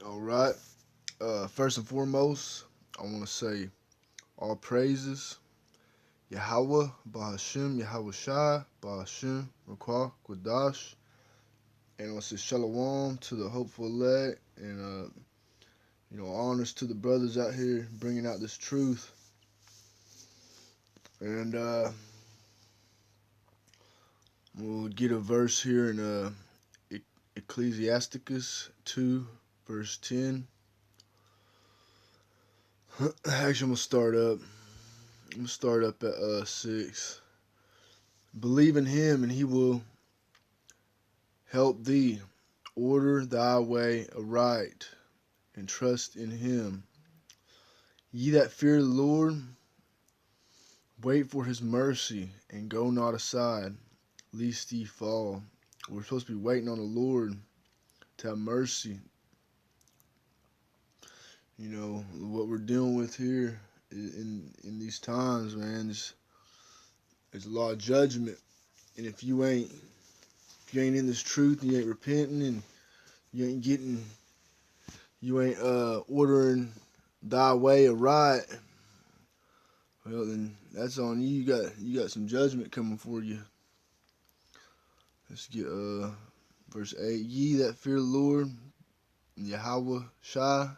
All right. First and foremost, I want to say all praises. YAHAWAH, BAHASHAM, YAHAWASHI, BAHASHAM, RACWAA, QADASH. And I want to say shalom to the hopeful elect. And, honors to the brothers out here bringing out this truth. And we'll get a verse here in Ecclesiasticus 2, verse 10. Actually, I'm going to start up. I'm going to start up at 6. Believe in him, and he will help thee. Order thy way aright, and trust in him. Ye that fear the Lord, wait for his mercy, and go not aside, lest ye fall. We're supposed to be waiting on the Lord to have mercy. You know, what we're dealing with here in these times, man, is a lot of judgment. And if you ain't in this truth, and you ain't repenting, and you ain't ordering thy way aright, well then that's on you. You got some judgment coming for you. Let's get verse 8. Ye that fear the Lord, YAHAWASHI,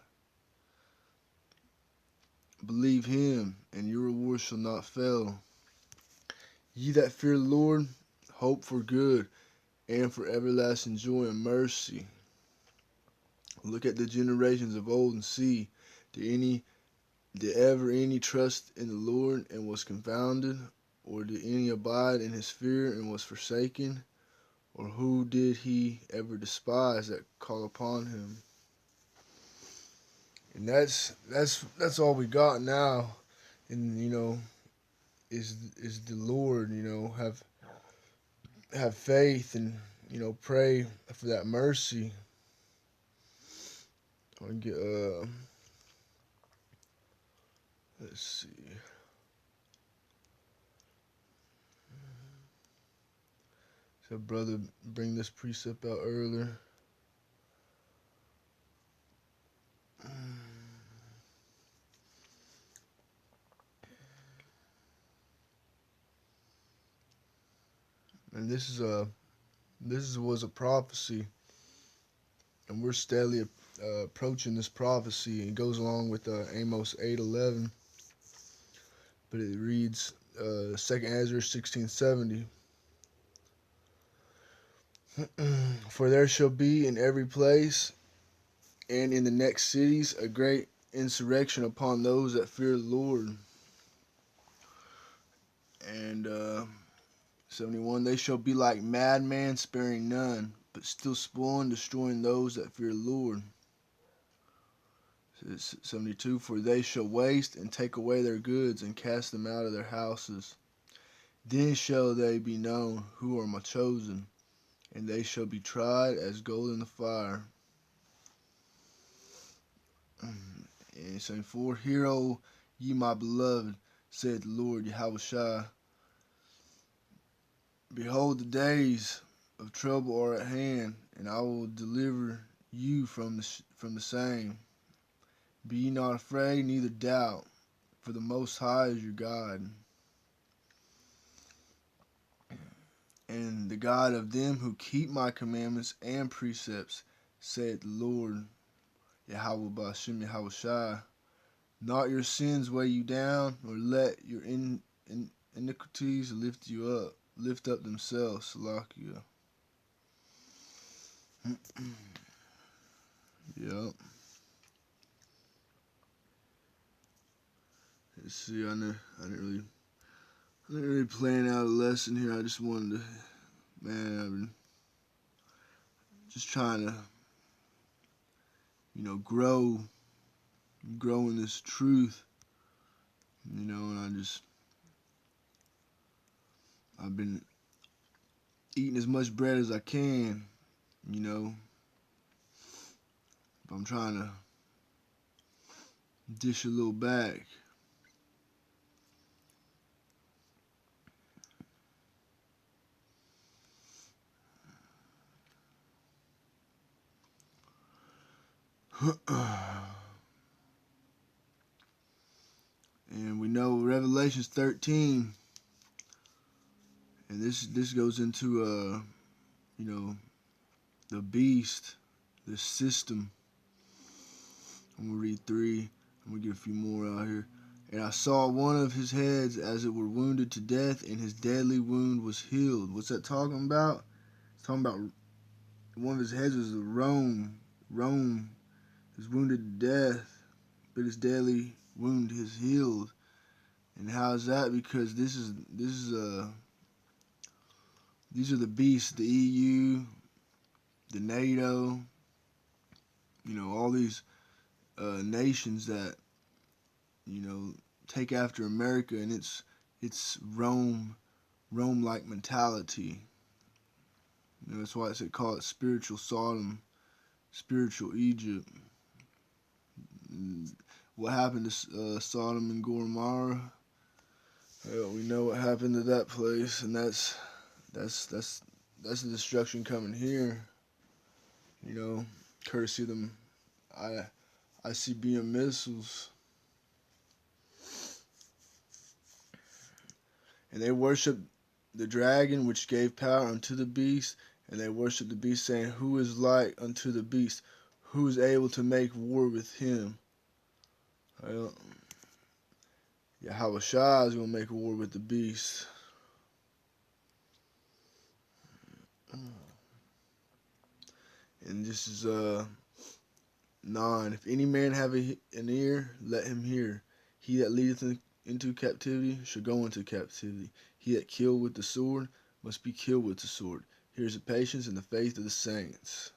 believe him, and your reward shall not fail. Ye that fear the Lord, hope for good, and for everlasting joy and mercy. Look at the generations of old and see, did ever any trust in the Lord and was confounded? Or did any abide in his fear and was forsaken? Or who did he ever despise that call upon him? And that's all we got now. And is the Lord, have faith and pray for that mercy. I get let's see. So brother bring this precept out earlier. And this was a prophecy, and we're steadily approaching this prophecy. It goes along with Amos 8:11, but it reads 2nd Ezra 16:70. For there shall be in every place and in the next cities a great insurrection upon those that fear the Lord. And 71, they shall be like madmen, sparing none, but still spoiling, destroying those that fear the Lord. 72, for they shall waste and take away their goods and cast them out of their houses. Then shall they be known who are my chosen, and they shall be tried as gold in the fire. And 74, hear, O ye my beloved, said the Lord YAHAWASHI. Behold, the days of trouble are at hand, and I will deliver you from the same. Be ye not afraid, neither doubt, for the Most High is your God, and the God of them who keep my commandments and precepts, saith the Lord YAHAWAH BAHASHAM YAHAWASHI. Not your sins weigh you down, nor let your iniquities lift up themselves. Salakia. Yep. Let's see. I didn't really plan out a lesson here. I just wanted to, man. I've been just trying to, grow in this truth. And I've been eating as much bread as I can. But I'm trying to dish a little back. And we know Revelations 13, and this goes into the beast, the system. I'm gonna read 3. I'm gonna get a few more out here. And I saw one of his heads as it were wounded to death, and his deadly wound was healed. What's that talking about? It's talking about one of his heads was Rome. Rome is wounded to death, but his deadly wound is healed. And how is that? Because these are the beasts, the EU, the NATO, all these nations that take after America, and it's Rome-like mentality. That's why they call it spiritual Sodom, spiritual Egypt. What happened to Sodom and Gomorrah? Well, we know what happened to that place, and that's the destruction coming here. Courtesy of them ICBM missiles. And they worship the dragon, which gave power unto the beast, and they worship the beast, saying, Who is like unto the beast? Who is able to make war with him? Well, YAHAWASHI is going to make war with the beast. And this is 9. If any man have an ear, let him hear. He that leadeth into captivity shall go into captivity. He that killed with the sword must be killed with the sword. Here's the patience and the faith of the saints.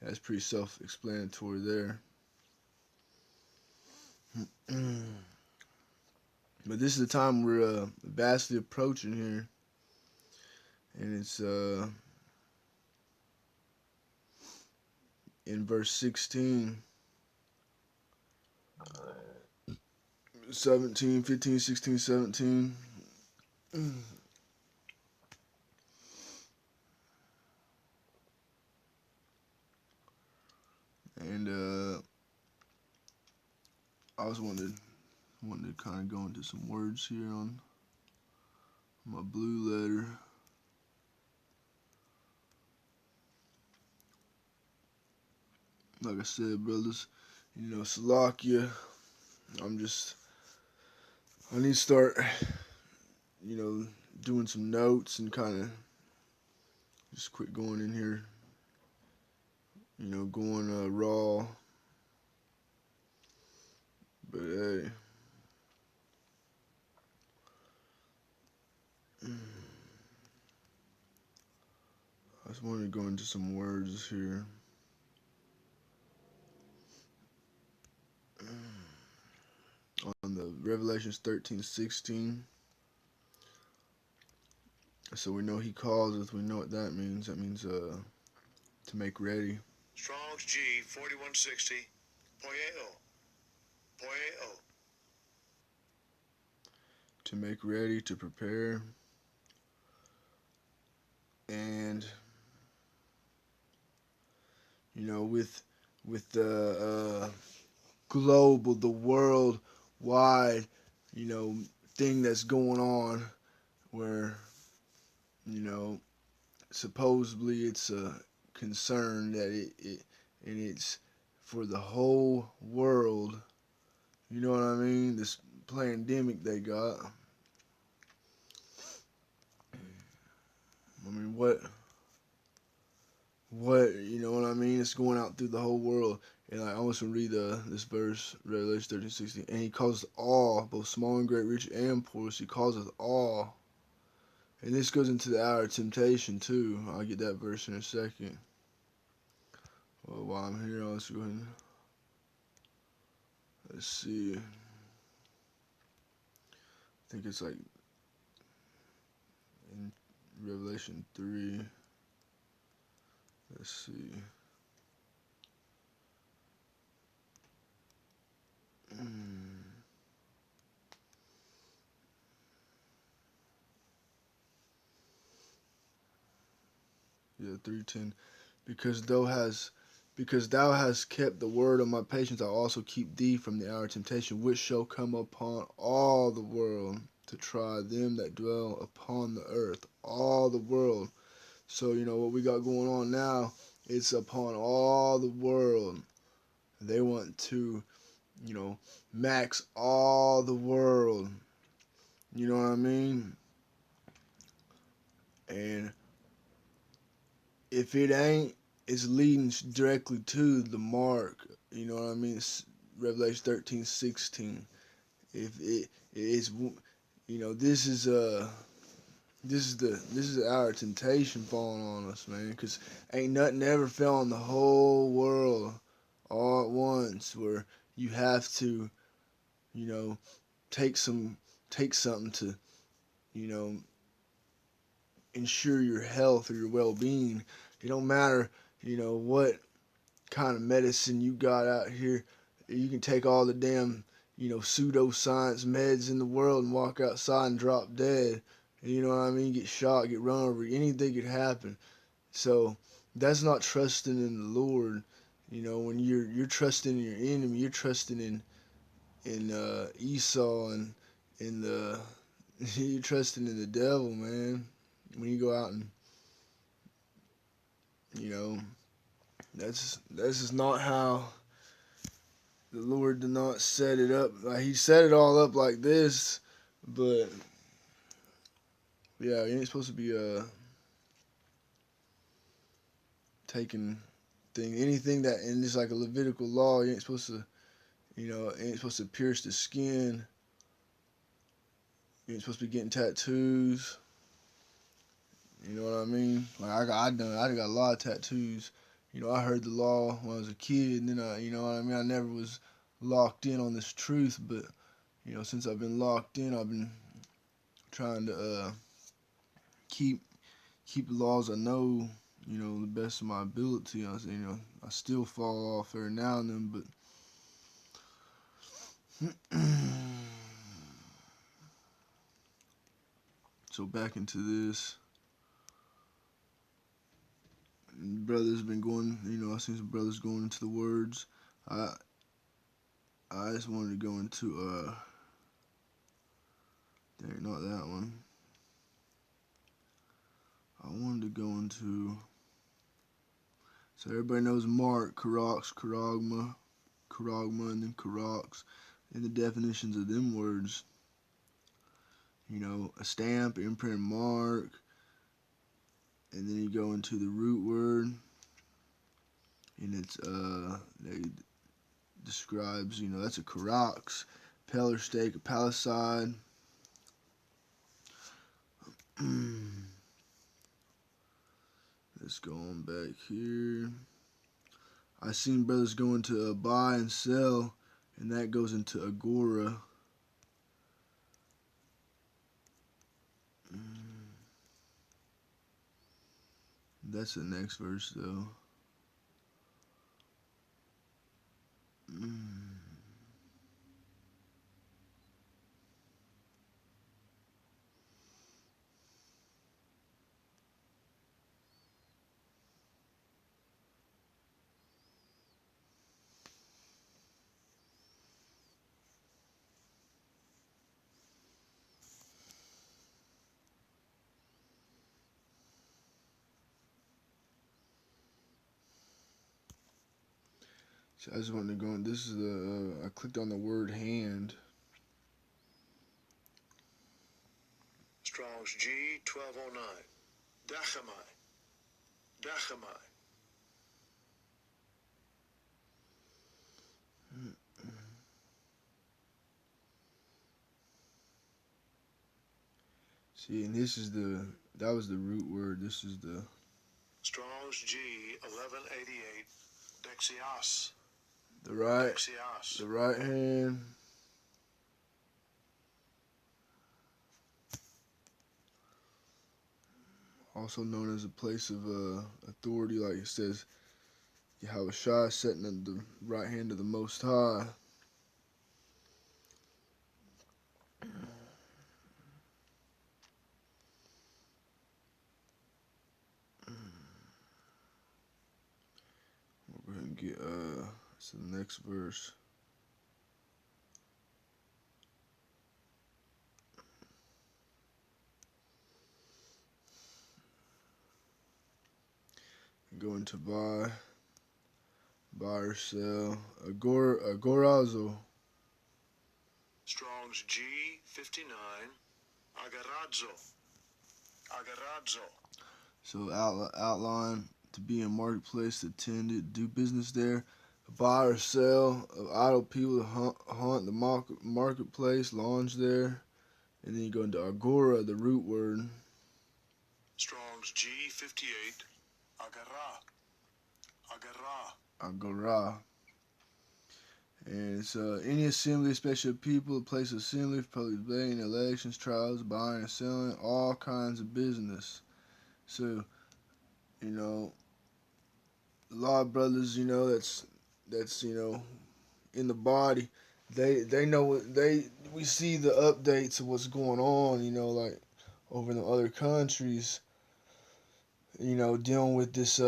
That's pretty self-explanatory there. But this is the time we're vastly approaching here. And it's in verse 16, 17, 15, 16, 17. And I was wanted to kind of go into some words here on my blue letter. Like I said, brothers, Salakia, I need to start, doing some notes and kind of just quit going in here, going raw. But hey, I just wanted to go into some words here. On the Revelations 13:16. So we know he calls us. We know what that means. That means to make ready. Strong's G 4160. Poyeo. To make ready, to prepare. And with the global, the worldwide, thing that's going on, where supposedly it's a concern that and it's for the whole world. You know what I mean? This pandemic they got. I mean, what you know what I mean? It's going out through the whole world. And I almost want to read this verse, Revelation 13:16. And he calls us all, both small and great, rich and poor. So he calls us all. And this goes into the hour of temptation too. I'll get that verse in a second. Well, while I'm here, let's go ahead and let's see. I think it's like in Revelation 3. Let's see. Yeah, 3:10. Because thou hast Because thou hast kept the word of my patience, I'll also keep thee from the hour of temptation, which shall come upon all the world to try them that dwell upon the earth. All the world. So, what we got going on now, it's upon all the world. They want to, max all the world. You know what I mean? And if it ain't, it's leading directly to the mark. You know what I mean? It's Revelation 13:16. If it is, this is our temptation falling on us, man. Because ain't nothing ever fell on the whole world all at once, where you have to, you know, take something to, you know, ensure your health or your well-being. It don't matter, what kind of medicine you got out here. You can take all the damn, pseudoscience meds in the world and walk outside and drop dead. You know what I mean? Get shot, get run over, anything could happen. So that's not trusting in the Lord. When you're trusting in your enemy, you're trusting in Esau and in the you're trusting in the devil, man. When you go out and you know that's just not how the Lord did not set it up. Like, he set it all up like this, but yeah, you ain't supposed to be taking anything that, and it's like a Levitical law. You ain't supposed to, ain't supposed to pierce the skin. You ain't supposed to be getting tattoos. You know what I mean? Like I got a lot of tattoos. I heard the law when I was a kid, and then you know what I mean. I never was locked in on this truth, but since I've been locked in, I've been trying to keep the laws I know, the best of my ability. I still fall off every now and then, but so back into this. Brothers been going, I seen some brothers going into the words. I just wanted to go into dang, not that one. I wanted to go into, so everybody knows Mark, Karox, Karagma, and then Karox, and the definitions of them words. A stamp, imprint, mark, and then you go into the root word, and it's that describes, that's a Karox, peller stake, a palisade. Let's go on back here. I seen brothers going to buy and sell, and that goes into agora. That's the next verse, though. So I just wanted to go. This is the. I clicked on the word hand. Strong's G 1209. Dachamai. Dachamai. See, and this is that was the root word. This is the. Strong's G 1188. Dexios. The right. Dexios. The right hand. Also known as a place of authority, like it says, YAHAWASHI sitting at the right hand of the Most High. We're going to it. It's the next verse. Going to buy or sell. Agorazo. Strong's G59. Agarazzo. Agarazzo. So outline to be in marketplace, to attend it, do business there. Buy or sell of idle people to haunt the marketplace, lounge there. And then you go into agora, the root word. Strong's G58. Agara. Agara. Agora. And it's any assembly, especially of people, a place of assembly for public debating, elections, trials, buying and selling, all kinds of business. So, you know, a lot of brothers, you know, that's you know, in the body, they know what we see the updates of what's going on, you know, like over in the other countries, you know, dealing with this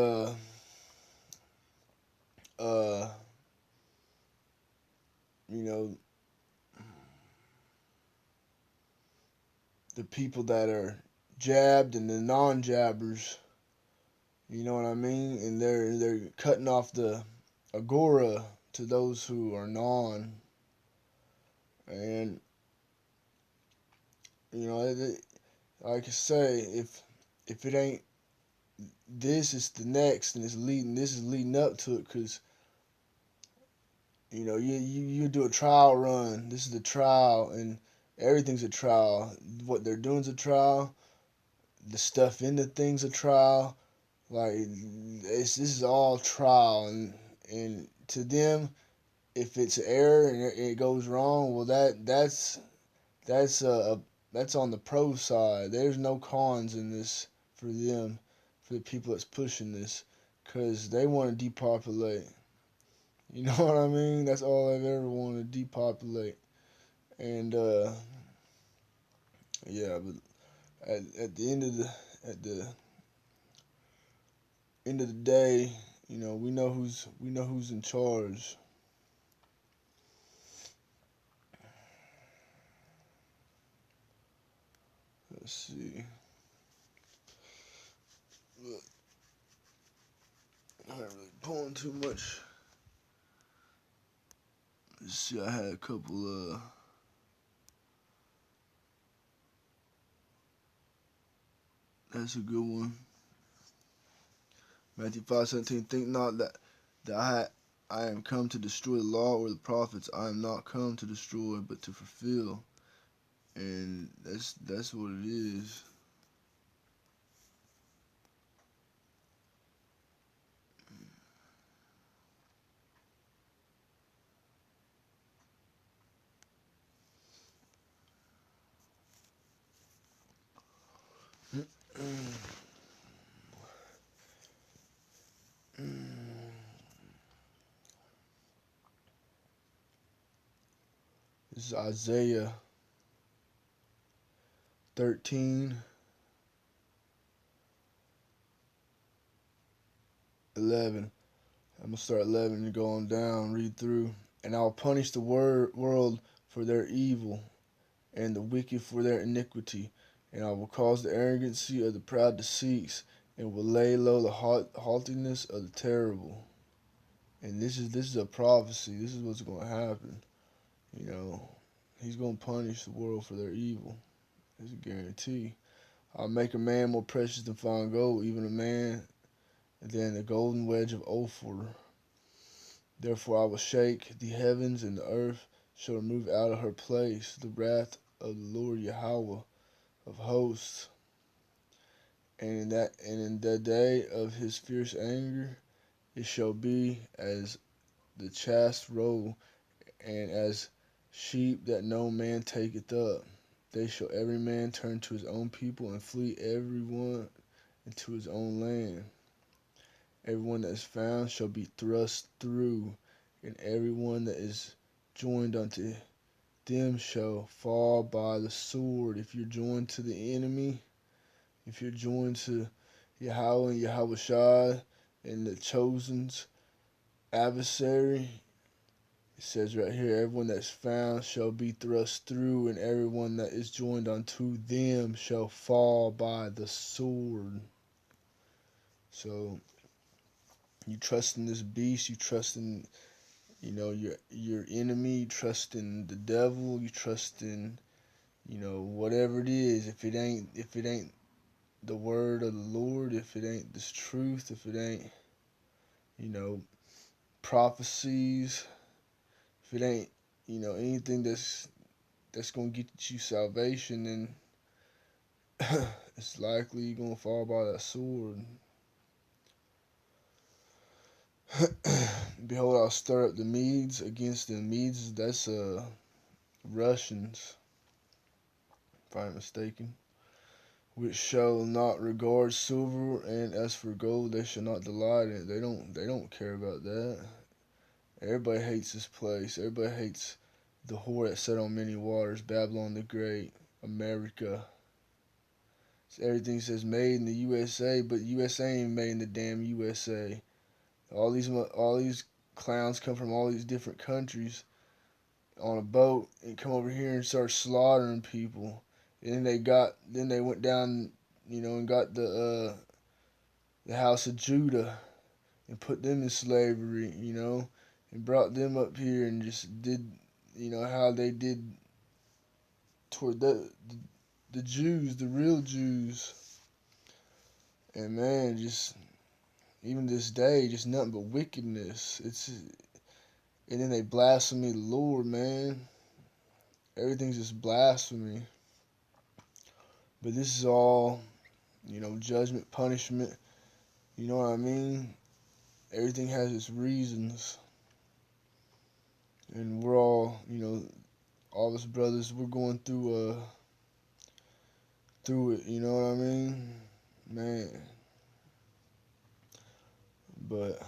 you know, the people that are jabbed and the non-jabbers, you know what I mean? And they're cutting off the agora to those who are non. And you know, like I say, if it ain't this, it's the next, and this is leading up to it, because you know, you do a trial run. This is the trial, and everything's a trial. What they're doing is a trial. The stuff in the thing's a trial. Like this is all trial, and to them, if it's error and it goes wrong, well that's that's on the pro side. There's no cons in this for them, for the people that's pushing this, because they want to depopulate. You know what I mean? That's all I've ever wanted, to depopulate. And yeah, but at the end of the end of the day, you know, we know who's in charge. Let's see. Look, I'm not really pulling too much. Let's see, I had a couple that's a good one. Matthew 5:17, think not that I am come to destroy the law or the prophets. I am not come to destroy, but to fulfill. And that's what it is. This is Isaiah 13:11. I'm going to start 11 and go on down, read through. And I will punish the world for their evil, and the wicked for their iniquity. And I will cause the arrogancy of the proud to cease, and will lay low the haughtiness of the terrible. And this is a prophecy. This is what's going to happen. You know, he's going to punish the world for their evil. It's a guarantee. I'll make a man more precious than fine gold, even a man than the golden wedge of Ophir. Therefore I will shake the heavens, and the earth shall remove out of her place the wrath of the Lord YAHAWAH of hosts. And in the day of his fierce anger it shall be as the chaste roe, and as sheep that no man taketh up. They shall every man turn to his own people, and flee every one into his own land. Every one that is found shall be thrust through, and every one that is joined unto them shall fall by the sword. If you're joined to the enemy, if you're joined to Yahawah and YAHAWASHI and the chosens adversary. It says right here, everyone that's found shall be thrust through, and everyone that is joined unto them shall fall by the sword. So you trust in this beast, you trust in, you know, your enemy, you trust in the devil, you trust in, you know, whatever it is. If it ain't the word of the Lord, if it ain't this truth, if it ain't, you know, prophecies, if it ain't, you know, anything that's gonna get you salvation, then it's likely you're gonna fall by that sword. Behold, I'll stir up the Medes against the Medes. That's Russians, if I'm mistaken. Which shall not regard silver, and as for gold, they shall not delight in it. They don't care about that. Everybody hates this place. Everybody hates the whore that sat on many waters, Babylon the Great, America. Everything says made in the USA, but USA ain't made in the damn USA. All these clowns come from all these different countries on a boat and come over here and start slaughtering people. And then they went down, you know, and got the house of Judah and put them in slavery, you know, and brought them up here and just did, you know, how they did toward the Jews, the real Jews. And man, just even this day, just nothing but wickedness. And then they blaspheme the Lord, man. Everything's just blasphemy. But this is all, you know, judgment, punishment. You know what I mean? Everything has its reasons. And we're all, you know, all us brothers, we're going through it, you know what I mean? Man. But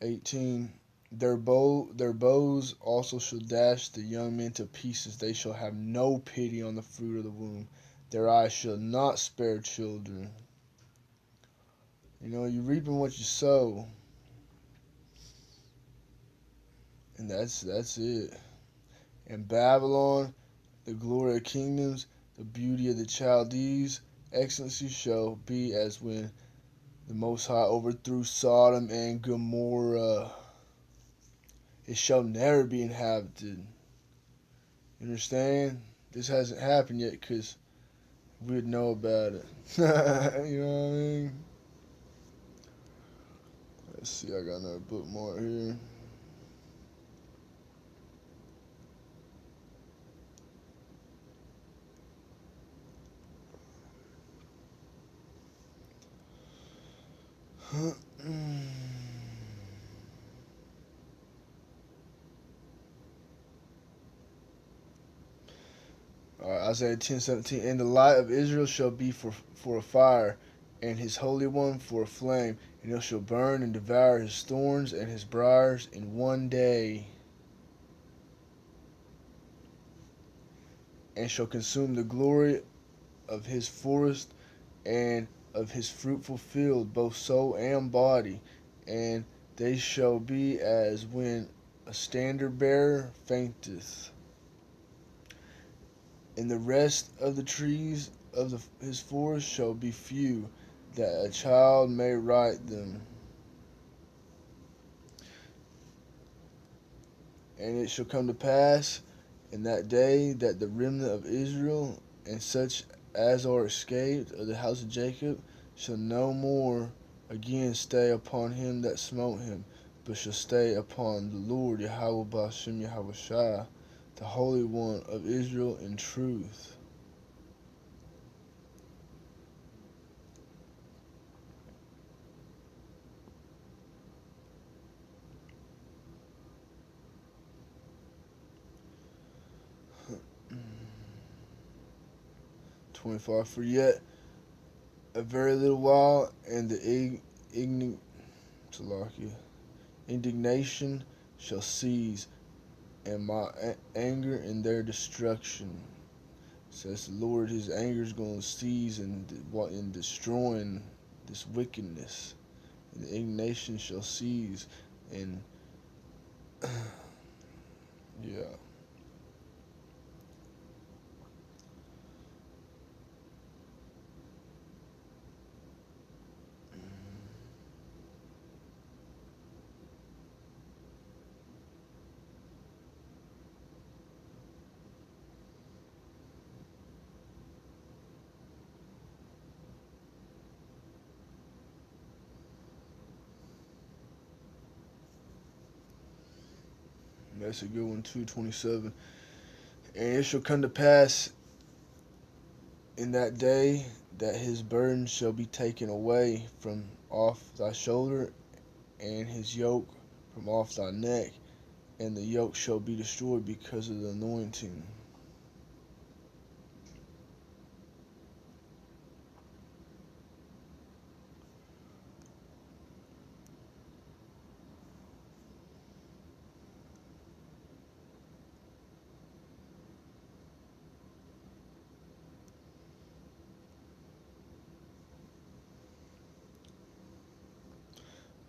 18, their bows also shall dash the young men to pieces. They shall have no pity on the fruit of the womb. Their eyes shall not spare children. You know, you're reaping what you sow. And that's it. And Babylon, the glory of kingdoms, the beauty of the Chaldees, excellency shall be as when the Most High overthrew Sodom and Gomorrah. It shall never be inhabited. You understand? This hasn't happened yet because we'd know about it. You know what I mean? Let's see, I got another bookmark here. Isaiah 10:17. And the light of Israel shall be for a fire, and his Holy One for a flame, and it shall burn and devour his thorns and his briars in one day, and shall consume the glory of his forest and of his fruitful field, both soul and body, and they shall be as when a standard bearer fainteth. And the rest of the trees of his forest shall be few, that a child may write them. And it shall come to pass in that day that the remnant of Israel and such as are escaped of the house of Jacob shall no more again stay upon him that smote him, but shall stay upon the Lord YAHAWAH BAHASHAM YAHAWASHI, the Holy One of Israel in truth. Mm. 25. For yet a very little while, and the indignation shall cease, and my anger in their destruction. Says the Lord, his anger is going to cease in destroying this wickedness and the indignation shall cease, and yeah. That's a good one too, 27. And it shall come to pass in that day that his burden shall be taken away from off thy shoulder, and his yoke from off thy neck, and the yoke shall be destroyed because of the anointing.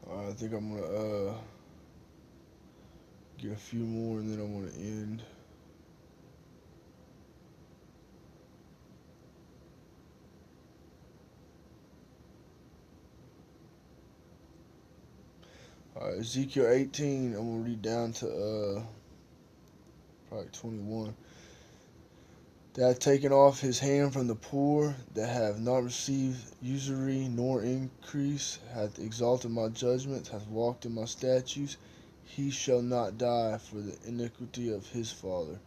I think I'm gonna get a few more, and then I'm gonna end. Ezekiel 18. I'm gonna read down to probably 21. That hath taken off his hand from the poor, that have not received usury nor increase, hath exalted my judgments, hath walked in my statutes, he shall not die for the iniquity of his father.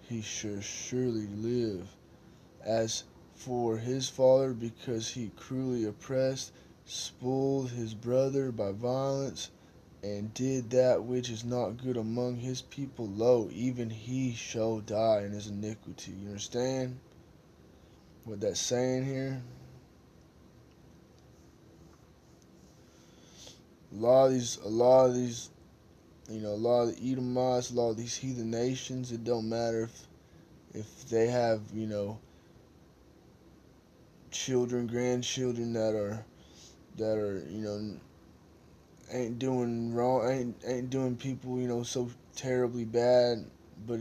He shall surely live. As for his father, because he cruelly oppressed, spoiled his brother by violence, and did that which is not good among his people, lo, even he shall die in his iniquity. You understand what that's saying here? A lot of these, a lot of the Edomites, a lot of these heathen nations. It don't matter if they have, children, grandchildren that are, ain't doing wrong, ain't doing people, so terribly bad, but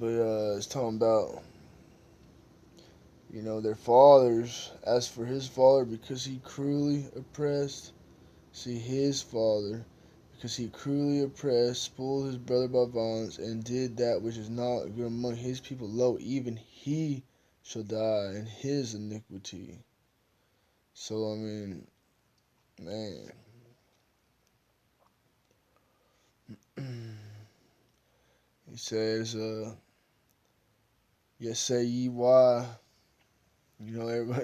it's talking about, their fathers. As for his father, because he cruelly oppressed, see his father, because he cruelly oppressed, spoiled his brother by violence, and did that which is not good among his people, lo, even he shall die in his iniquity. So, I mean, man. He says, yes, say ye why. Everybody